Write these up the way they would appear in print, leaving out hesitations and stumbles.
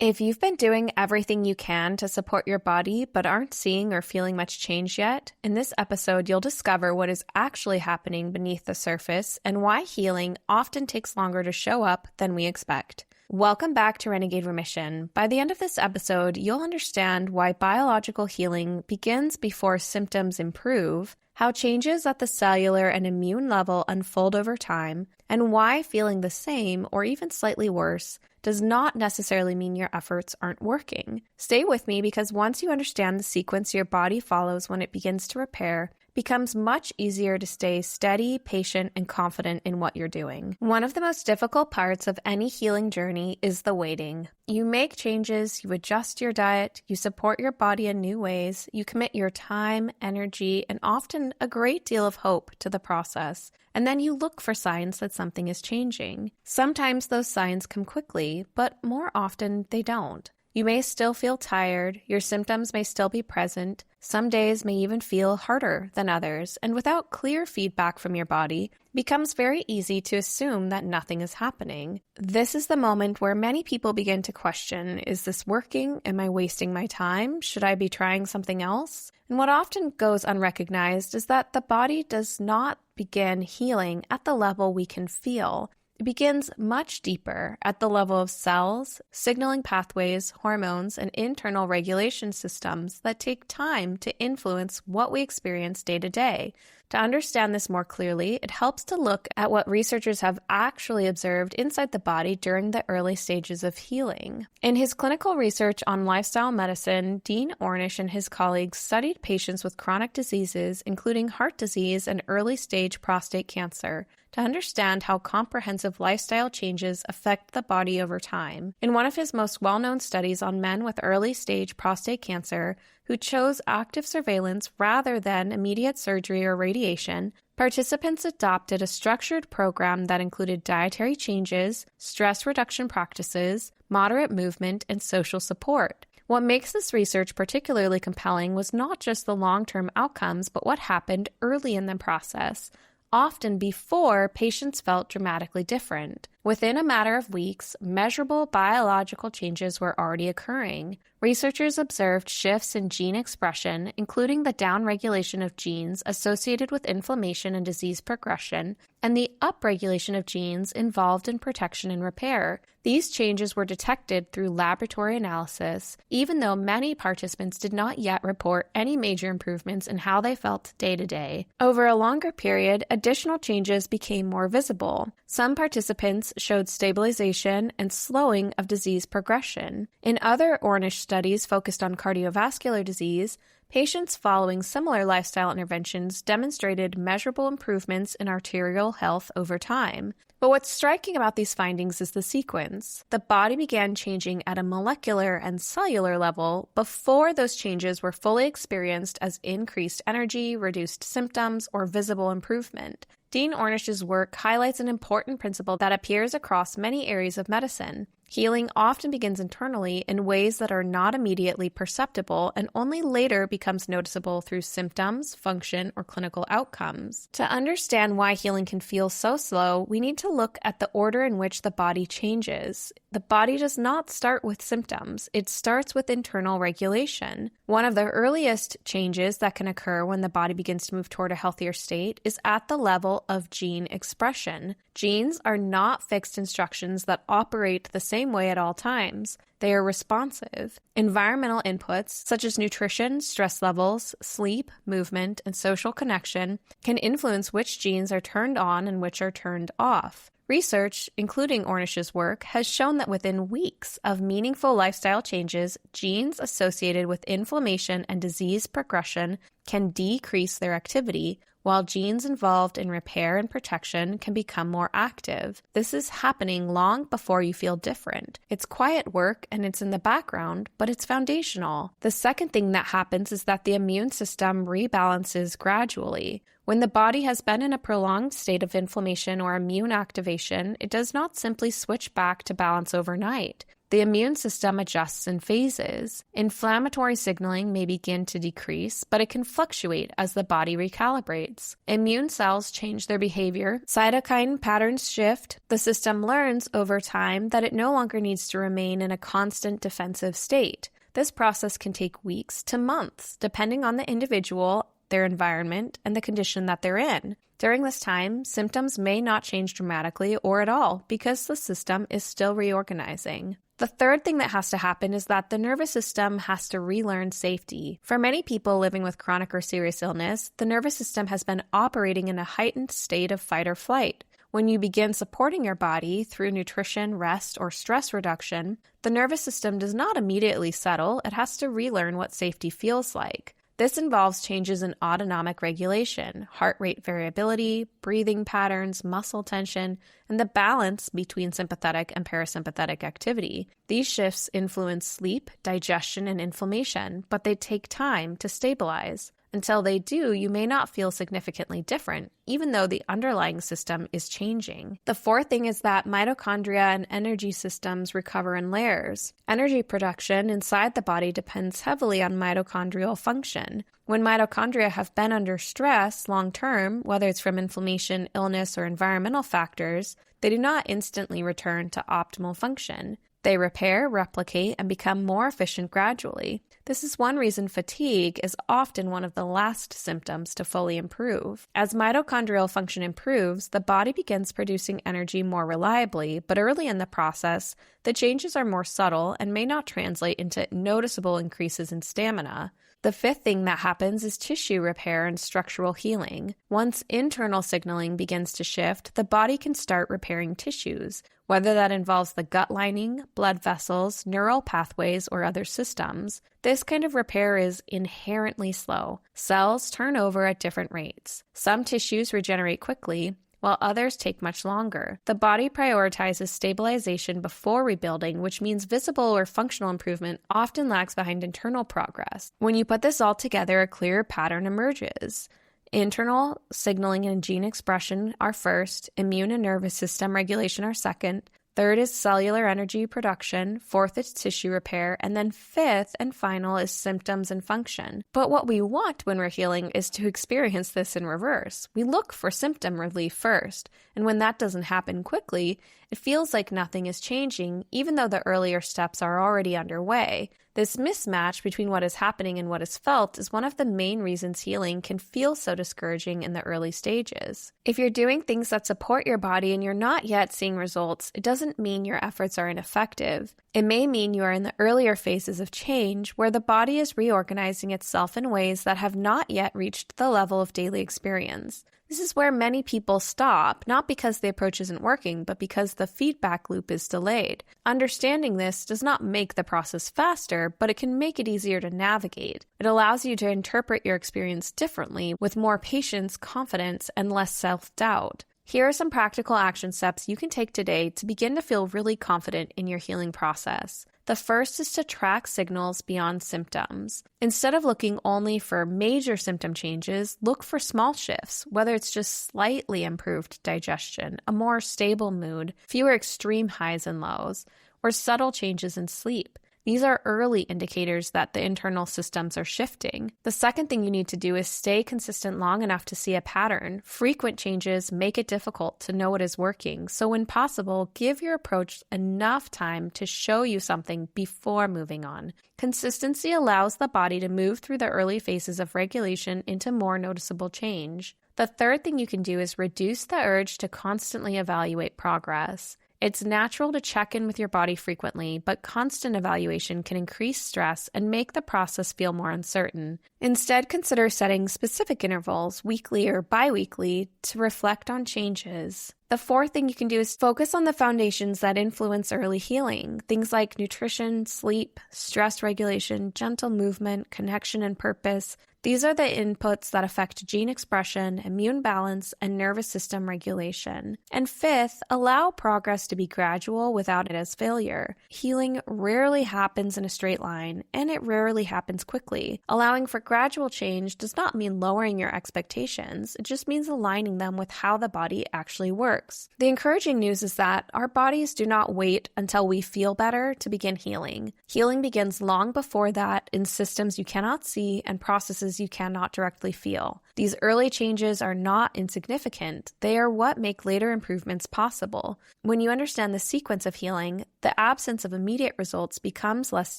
If you've been doing everything you can to support your body but aren't seeing or feeling much change yet, in this episode you'll discover what is actually happening beneath the surface and why healing often takes longer to show up than we expect. Welcome back to Renegade Remission. By the end of this episode, you'll understand why biological healing begins before symptoms improve, how changes at the cellular and immune level unfold over time, and why feeling the same or even slightly worse does not necessarily mean your efforts aren't working. Stay with me because once you understand the sequence your body follows when it begins to repair, it becomes much easier to stay steady, patient, and confident in what you're doing. One of the most difficult parts of any healing journey is the waiting. You make changes, you adjust your diet, you support your body in new ways, you commit your time, energy, and often a great deal of hope to the process. And then you look for signs that something is changing. Sometimes those signs come quickly, but more often they don't. You may still feel tired, your symptoms may still be present, some days may even feel harder than others, and without clear feedback from your body, it becomes very easy to assume that nothing is happening. This is the moment where many people begin to question, is this working? Am I wasting my time? Should I be trying something else? And what often goes unrecognized is that the body does not begin healing at the level we can feel. It begins much deeper at the level of cells, signaling pathways, hormones, and internal regulation systems that take time to influence what we experience day to day. To understand this more clearly, it helps to look at what researchers have actually observed inside the body during the early stages of healing. In his clinical research on lifestyle medicine, Dean Ornish and his colleagues studied patients with chronic diseases, including heart disease and early-stage prostate cancer, to understand how comprehensive lifestyle changes affect the body over time. In one of his most well-known studies on men with early-stage prostate cancer who chose active surveillance rather than immediate surgery or radiation, participants adopted a structured program that included dietary changes, stress reduction practices, moderate movement, and social support. What makes this research particularly compelling was not just the long-term outcomes, but what happened early in the process, often before patients felt dramatically different. Within a matter of weeks, measurable biological changes were already occurring. Researchers observed shifts in gene expression, including the downregulation of genes associated with inflammation and disease progression, and the upregulation of genes involved in protection and repair. These changes were detected through laboratory analysis, even though many participants did not yet report any major improvements in how they felt day to day. Over a longer period, additional changes became more visible. Some participants showed stabilization and slowing of disease progression. In other Ornish studies focused on cardiovascular disease, patients following similar lifestyle interventions demonstrated measurable improvements in arterial health over time. But what's striking about these findings is the sequence. The body began changing at a molecular and cellular level before those changes were fully experienced as increased energy, reduced symptoms, or visible improvement. Dean Ornish's work highlights an important principle that appears across many areas of medicine. Healing often begins internally in ways that are not immediately perceptible and only later becomes noticeable through symptoms, function, or clinical outcomes. To understand why healing can feel so slow, we need to look at the order in which the body changes. The body does not start with symptoms. It starts with internal regulation. One of the earliest changes that can occur when the body begins to move toward a healthier state is at the level of gene expression. Genes are not fixed instructions that operate the same way at all times. They are responsive. Environmental inputs, such as nutrition, stress levels, sleep, movement, and social connection, can influence which genes are turned on and which are turned off. Research, including Ornish's work, has shown that within weeks of meaningful lifestyle changes, genes associated with inflammation and disease progression can decrease their activity, while genes involved in repair and protection can become more active. This is happening long before you feel different. It's quiet work and it's in the background, but it's foundational. The second thing that happens is that the immune system rebalances gradually. When the body has been in a prolonged state of inflammation or immune activation, it does not simply switch back to balance overnight. The immune system adjusts in phases. Inflammatory signaling may begin to decrease, but it can fluctuate as the body recalibrates. Immune cells change their behavior, cytokine patterns shift, the system learns over time that it no longer needs to remain in a constant defensive state. This process can take weeks to months, depending on the individual, their environment, and the condition that they're in. During this time, symptoms may not change dramatically or at all because the system is still reorganizing. The third thing that has to happen is that the nervous system has to relearn safety. For many people living with chronic or serious illness, the nervous system has been operating in a heightened state of fight or flight. When you begin supporting your body through nutrition, rest, or stress reduction, the nervous system does not immediately settle. It has to relearn what safety feels like. This involves changes in autonomic regulation, heart rate variability, breathing patterns, muscle tension, and the balance between sympathetic and parasympathetic activity. These shifts influence sleep, digestion, and inflammation, but they take time to stabilize. Until they do, you may not feel significantly different, even though the underlying system is changing. The fourth thing is that mitochondria and energy systems recover in layers. Energy production inside the body depends heavily on mitochondrial function. When mitochondria have been under stress long-term, whether it's from inflammation, illness, or environmental factors, they do not instantly return to optimal function. They repair, replicate, and become more efficient gradually. This is one reason fatigue is often one of the last symptoms to fully improve. As mitochondrial function improves, the body begins producing energy more reliably, but early in the process, the changes are more subtle and may not translate into noticeable increases in stamina. The fifth thing that happens is tissue repair and structural healing. Once internal signaling begins to shift, the body can start repairing tissues, whether that involves the gut lining, blood vessels, neural pathways, or other systems. This kind of repair is inherently slow. Cells turn over at different rates. Some tissues regenerate quickly, while others take much longer. The body prioritizes stabilization before rebuilding, which means visible or functional improvement often lags behind internal progress. When you put this all together, a clear pattern emerges. Internal signaling and gene expression are first, immune and nervous system regulation are second, third is cellular energy production, fourth is tissue repair, and then fifth and final is symptoms and function. But what we want when we're healing is to experience this in reverse. We look for symptom relief first, and when that doesn't happen quickly, it feels like nothing is changing, even though the earlier steps are already underway. This mismatch between what is happening and what is felt is one of the main reasons healing can feel so discouraging in the early stages. If you're doing things that support your body and you're not yet seeing results, it doesn't mean your efforts are ineffective. It may mean you are in the earlier phases of change where the body is reorganizing itself in ways that have not yet reached the level of daily experience. This is where many people stop, not because the approach isn't working, but because the feedback loop is delayed. Understanding this does not make the process faster, but it can make it easier to navigate. It allows you to interpret your experience differently with more patience, confidence, and less self-doubt. Here are some practical action steps you can take today to begin to feel really confident in your healing process. The first is to track signals beyond symptoms. Instead of looking only for major symptom changes, look for small shifts, whether it's just slightly improved digestion, a more stable mood, fewer extreme highs and lows, or subtle changes in sleep. These are early indicators that the internal systems are shifting. The second thing you need to do is stay consistent long enough to see a pattern. Frequent changes make it difficult to know what is working, so when possible, give your approach enough time to show you something before moving on. Consistency allows the body to move through the early phases of regulation into more noticeable change. The third thing you can do is reduce the urge to constantly evaluate progress. It's natural to check in with your body frequently, but constant evaluation can increase stress and make the process feel more uncertain. Instead, consider setting specific intervals, weekly or bi-weekly, to reflect on changes. The fourth thing you can do is focus on the foundations that influence early healing. Things like nutrition, sleep, stress regulation, gentle movement, connection and purpose. These are the inputs that affect gene expression, immune balance, and nervous system regulation. And fifth, allow progress to be gradual without it as failure. Healing rarely happens in a straight line, and it rarely happens quickly. Allowing for gradual change does not mean lowering your expectations. It just means aligning them with how the body actually works. The encouraging news is that our bodies do not wait until we feel better to begin healing. Healing begins long before that in systems you cannot see and processes you cannot directly feel. These early changes are not insignificant. They are what make later improvements possible. When you understand the sequence of healing, the absence of immediate results becomes less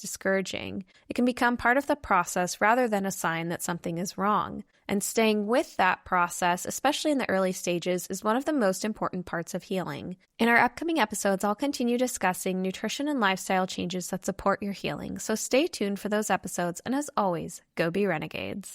discouraging. It can become part of the process rather than a sign that something is wrong. And staying with that process, especially in the early stages, is one of the most important parts of healing. In our upcoming episodes, I'll continue discussing nutrition and lifestyle changes that support your healing. So stay tuned for those episodes, and as always, go be renegades.